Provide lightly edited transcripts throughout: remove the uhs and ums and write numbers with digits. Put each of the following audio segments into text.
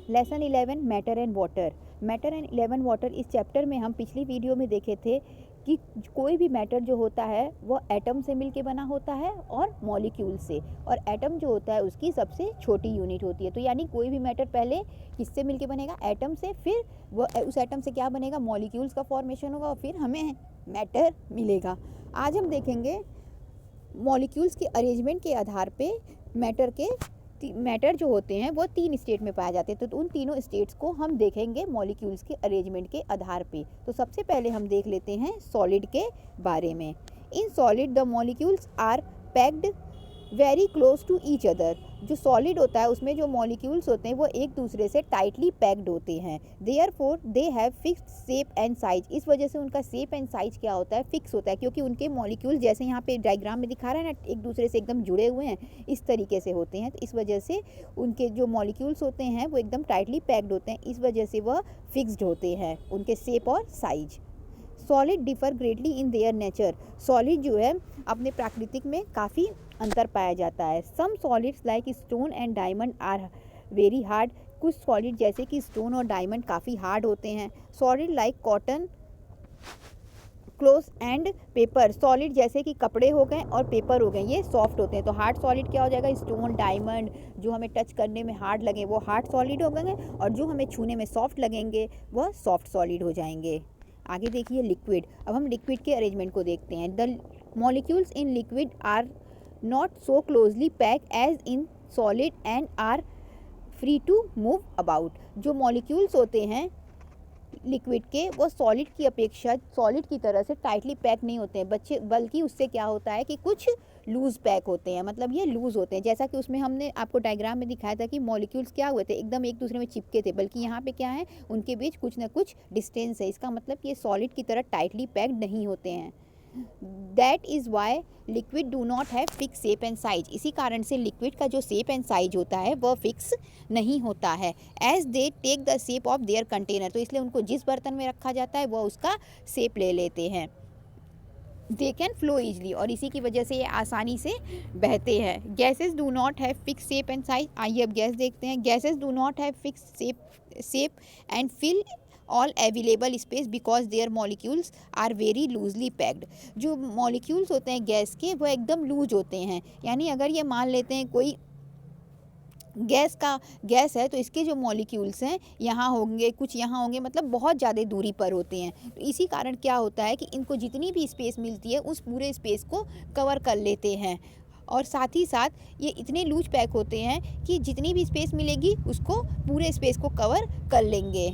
Lesson 11 matter and water. Matter and 11 water, इस chapter में हम पिछली वीडियो में देखे थे कि कोई भी मैटर जो होता है वो एटम से मिलके बना होता है और मॉलिक्यूल से, और एटम जो होता है उसकी सबसे छोटी यूनिट होती है। तो यानी कोई भी मैटर पहले किससे मिलके बनेगा, एटम से, फिर वो उस एटम से क्या बनेगा, मॉलिक्यूल्स का फॉर्मेशन होगा और फिर हमें मैटर मिलेगा। आज हम देखेंगे मॉलिक्यूल्स के अरेंजमेंट के आधार पे मैटर जो होते हैं वो 3 स्टेट में पाए जाते हैं। तो उन तीनों स्टेट्स को हम देखेंगे मॉलिक्यूल्स के अरेंजमेंट के आधार पे। तो सबसे पहले हम देख लेते हैं सॉलिड के बारे में। In solid the molecules are packed very close to each other. जो सॉलिड होता है उसमें जो मॉलिक्यूल्स होते हैं वो एक दूसरे से टाइटली पैक्ड होते हैं। Therefore they have fixed shape and size. इस वजह से उनका शेप एंड साइज क्या होता है, फिक्स होता है, क्योंकि उनके मॉलिक्यूल जैसे यहाँ पे डायग्राम में दिखा रहा है ना, एक दूसरे से एकदम जुड़े हुए हैं, इस तरीके से होते हैं। तो इस वजह से उनके जो मॉलिक्यूल्स होते हैं वो एकदम टाइटली पैक्ड होते हैं, इस वजह से वह फिक्स्ड होते हैं, उनके शेप और size. Solid differ greatly in their nature. Solid जो है अपने प्राकृतिक में काफ़ी अंतर पाया जाता है। Some solids like stone and diamond are very hard. कुछ सॉलिड जैसे कि स्टोन और डायमंड काफ़ी हार्ड होते हैं। Solid like cotton, cloth and paper. Solid जैसे कि कपड़े हो गए और पेपर हो गए, ये सॉफ्ट होते हैं। तो हार्ड सॉलिड क्या हो जाएगा, स्टोन, डायमंड, जो हमें टच करने में हार्ड लगे वो हार्ड सॉलिड हो गए, और जो हमें छूने में सॉफ्ट लगेंगे वह सॉफ्ट सॉलिड हो जाएंगे। आगे देखिए लिक्विड। अब हम लिक्विड के अरेंजमेंट को देखते हैं। The molecules in liquid are not so closely pack as in solid and are free to move about. जो मॉलिक्यूल्स होते हैं लिक्विड के वो सॉलिड की अपेक्षा सॉलिड की तरह से टाइटली पैक नहीं होते हैं, बल्कि उससे क्या होता है कि कुछ लूज़ पैक होते हैं, मतलब ये लूज़ होते हैं। जैसा कि उसमें हमने आपको डायग्राम में दिखाया था कि मॉलिक्यूल्स क्या हुए थे, एकदम एक दूसरे में चिपके थे, बल्कि यहाँ पे क्या है, उनके बीच कुछ ना कुछ डिस्टेंस है। इसका मतलब ये सॉलिड की तरह टाइटली पैक्ड नहीं होते हैं। That is why liquid do not have fix shape and size. इसी कारण से लिक्विड का जो शेप एंड साइज होता है वह फिक्स नहीं होता है। As they take the shape of their container, तो इसलिए उनको जिस बर्तन में रखा जाता है वह उसका शेप ले लेते हैं। दे कैन फ्लो ईजली, और इसी की वजह से ये आसानी से बहते हैं। Gases do not have fix shape and size. आइए अब गैस देखते हैं। Gases do not have fix shape and fill all available space because their molecules are very loosely packed. जो मॉलिक्यूल्स होते हैं गैस के वो एकदम लूज होते हैं, यानी अगर ये मान लेते हैं कोई गैस है तो इसके जो मॉलिक्यूल्स हैं यहाँ होंगे, कुछ यहाँ होंगे, मतलब बहुत ज़्यादा दूरी पर होते हैं। तो इसी कारण क्या होता है कि इनको जितनी भी स्पेस मिलती है उस पूरे स्पेस को कवर कर लेते हैं, और साथ ही साथ ये इतने लूज पैक होते हैं कि जितनी भी स्पेस मिलेगी उसको पूरे स्पेस को कवर कर लेंगे।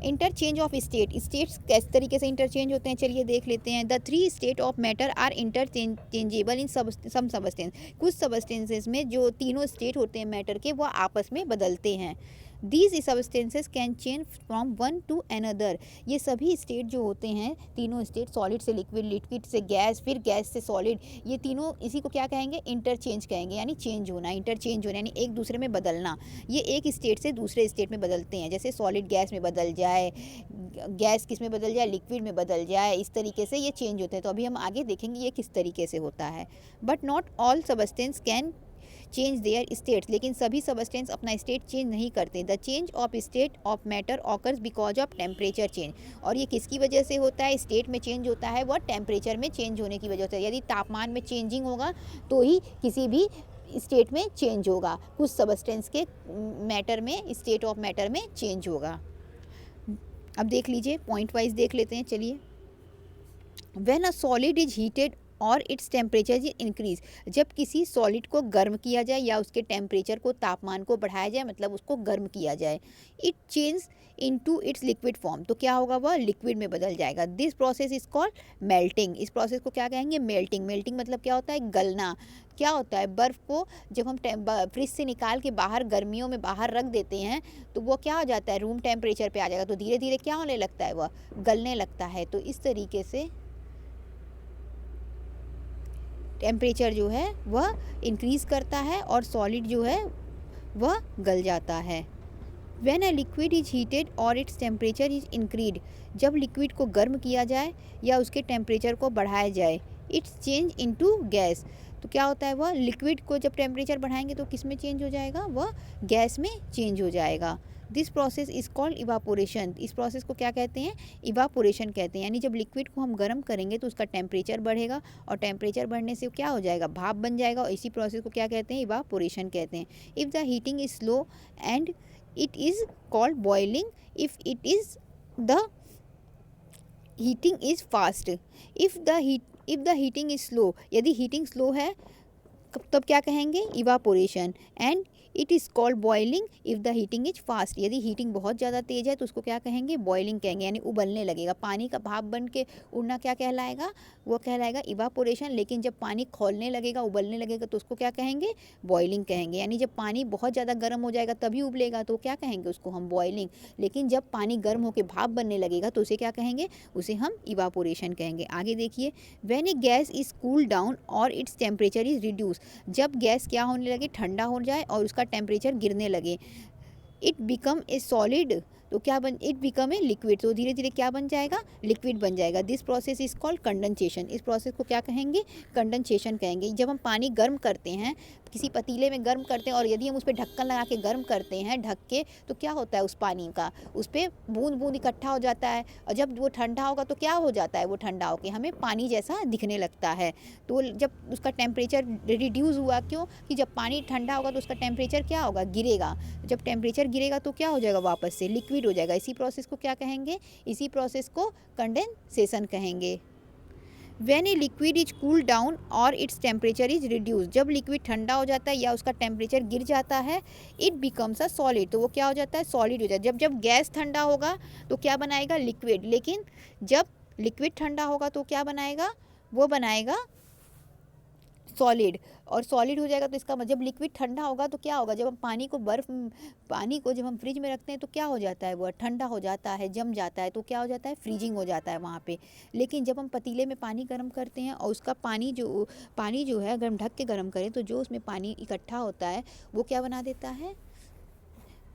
इंटरचेंज ऑफ स्टेट्स किस तरीके से इंटरचेंज होते हैं, चलिए देख लेते हैं। The 3 state of matter are interchangeable in some substance. कुछ सबस्टेंसेस में जो तीनों स्टेट होते हैं मैटर के वो आपस में बदलते हैं। These substances can change from one two another. ये सभी स्टेट जो होते हैं, तीनों स्टेट, सॉलिड से लिक्विड, लिक्विड से गैस, फिर गैस से सॉलिड, ये तीनों इसी को क्या कहेंगे, इंटरचेंज कहेंगे, यानी चेंज होना, इंटरचेंज होना यानी एक दूसरे में बदलना। ये एक स्टेट से दूसरे स्टेट में बदलते हैं, जैसे सॉलिड गैस में बदल जाए, गैस किस में बदल जाए, लिक्विड में बदल जाए, इस तरीके से ये चेंज होते हैं। तो अभी हम आगे देखेंगे ये किस तरीके से होता है। But not all substance can change their states, लेकिन सभी सबस्टेंस अपना स्टेट चेंज नहीं करते। The change of state of matter occurs because of temperature change. और ये किसकी वजह से होता है, स्टेट में चेंज होता है वह टेम्परेचर में चेंज होने की वजह से। यदि तापमान में चेंजिंग होगा तो ही किसी भी स्टेट में चेंज होगा, कुछ सबस्टेंस के मैटर में, स्टेट ऑफ मैटर में चेंज होगा। अब देख लीजिए, पॉइंट वाइज देख लेते हैं, चलिए। When a solid is heated और इट्स टेम्परेचर इज इंक्रीज। जब किसी सॉलिड को गर्म किया जाए या उसके टेम्परेचर को, तापमान को बढ़ाया जाए, मतलब उसको गर्म किया जाए, it change into its liquid form, तो क्या होगा, वह लिक्विड में बदल जाएगा। This process is called melting. इस प्रोसेस को क्या कहेंगे, मेल्टिंग। मेल्टिंग मतलब क्या होता है, गलना। क्या होता है, बर्फ़ को जब हम फ्रिज से निकाल के बाहर गर्मियों में बाहर रख देते हैं तो वो क्या हो जाता है, रूम टेम्परेचर पे आ जाएगा, तो धीरे धीरे क्या होने लगता है, वह गलने लगता है। तो इस तरीके से टेम्परेचर जो है वह इंक्रीज़ करता है और सॉलिड जो है वह गल जाता है। When a liquid is heated और इट्स टेम्परेचर इज इंक्रीड, जब लिक्विड को गर्म किया जाए या उसके टेम्परेचर को बढ़ाया जाए, इट्स चेंज इनटू गैस, तो क्या होता है, वह लिक्विड को जब टेम्परेचर बढ़ाएंगे तो किस में चेंज हो जाएगा, वह गैस में चेंज हो जाएगा। This process is called evaporation. इस प्रोसेस को क्या कहते हैं, इवापोरेशन कहते हैं। यानी जब लिक्विड को हम गर्म करेंगे तो उसका टेम्परेचर बढ़ेगा और टेम्परेचर बढ़ने से क्या हो जाएगा, भाप बन जाएगा, और इसी प्रोसेस को क्या कहते हैं, इवापोरेशन कहते हैं। If the heating is slow and it is called boiling, if it is the heating is fast, if the heating is slow, यदि हीटिंग स्लो है तब क्या कहेंगे, evaporation. And it is called boiling if the heating is fast, यदि heating बहुत ज़्यादा तेज़ है तो उसको क्या कहेंगे, बॉइलिंग कहेंगे, यानी उबलने लगेगा, पानी का भाप बन के उड़ना क्या कहलाएगा, वो कहलाएगा इवापोरेशन। लेकिन जब पानी खौलने लगेगा, उबलने लगेगा तो उसको क्या कहेंगे, बॉइलिंग कहेंगे। यानी जब पानी बहुत ज़्यादा गर्म हो जाएगा तभी उबलेगा तो क्या कहेंगे, उसको हम बॉइलिंग। लेकिन जब पानी गर्म होकर भाप बनने लगेगा तो उसे क्या कहेंगे, उसे हम इवापोरेशन कहेंगे। आगे देखिए, when A gas is cool down और इट्स टेम्परेचर इज रिड्यूस, जब गैस क्या होने लगे, ठंडा हो जाए और उसका टेम्परेचर गिरने लगे, इट बिकम ए सॉलिड, तो क्या बन, इट बिकम ए लिक्विड, तो धीरे धीरे क्या बन जाएगा, लिक्विड बन जाएगा। This process is called condensation, इस प्रोसेस को क्या कहेंगे, कंडेंसेशन कहेंगे। जब हम पानी गर्म करते हैं, किसी पतीले में गर्म करते हैं और यदि हम उस पर ढक्कन लगा के गर्म करते हैं ढक के, तो क्या होता है, उस पानी का उस पर बूंद बूंद इकट्ठा हो जाता है, और जब वो ठंडा होगा तो क्या हो जाता है, वो ठंडा होकर हमें पानी जैसा दिखने लगता है। तो जब उसका टेम्परेचर रिड्यूस हुआ, क्यों कि जब पानी ठंडा होगा तो उसका टेम्परेचर क्या होगा, गिरेगा, जब टेम्परेचर गिरेगा तो क्या हो जाएगा, वापस से लिक्विड हो जाएगा। इसी प्रोसेस को क्या कहेंगे, इसी प्रोसेस को कंडेंसेशन कहेंगे। When a liquid is cooled down और its temperature is reduced, जब लिक्विड ठंडा हो जाता है या उसका टेम्परेचर गिर जाता है, इट बिकम्स अ सॉलिड, तो वो क्या हो जाता है, सॉलिड हो जाता है। जब गैस ठंडा होगा तो क्या बनाएगा, लिक्विड, लेकिन जब लिक्विड ठंडा होगा तो क्या बनाएगा, वो बनाएगा सॉलिड, और सॉलिड हो जाएगा तो इसका जब लिक्विड ठंडा होगा तो क्या होगा, जब हम पानी को जब हम फ्रिज में रखते हैं तो क्या हो जाता है, वो ठंडा हो जाता है, जम जाता है, तो क्या हो जाता है, फ्रीजिंग हो जाता है वहाँ पे। लेकिन जब हम पतीले में पानी गर्म करते हैं और उसका पानी जो है अगर हम ढक के गर्म करें तो जो उसमें पानी इकट्ठा होता है वो क्या बना देता है,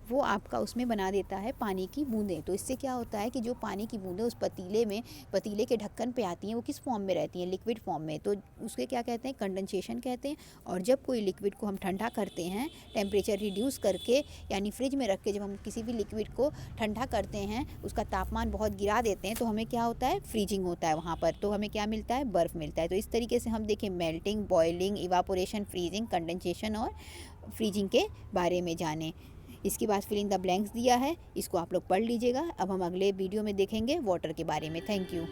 वो आपका उसमें बना देता है पानी की बूंदें। तो इससे क्या होता है कि जो पानी की बूंदें उस पतीले के ढक्कन पे आती हैं, वो किस फॉर्म में रहती हैं, लिक्विड फॉर्म में, तो उसके क्या कहते हैं, कंडेंसेशन कहते हैं। और जब कोई लिक्विड को हम ठंडा करते हैं टेम्परेचर रिड्यूस करके, यानी फ्रिज में रख के जब हम किसी भी लिक्विड को ठंडा करते हैं, उसका तापमान बहुत गिरा देते हैं, तो हमें क्या होता है, फ्रीजिंग होता है वहाँ पर, तो हमें क्या मिलता है, बर्फ़ मिलता है। तो इस तरीके से हम देखें melting, boiling, evaporation, freezing, condensation और फ्रीजिंग के बारे में जाने। इसके बाद फिल इन द ब्लैंक्स दिया है, इसको आप लोग पढ़ लीजिएगा। अब हम अगले वीडियो में देखेंगे वाटर के बारे में। Thank you.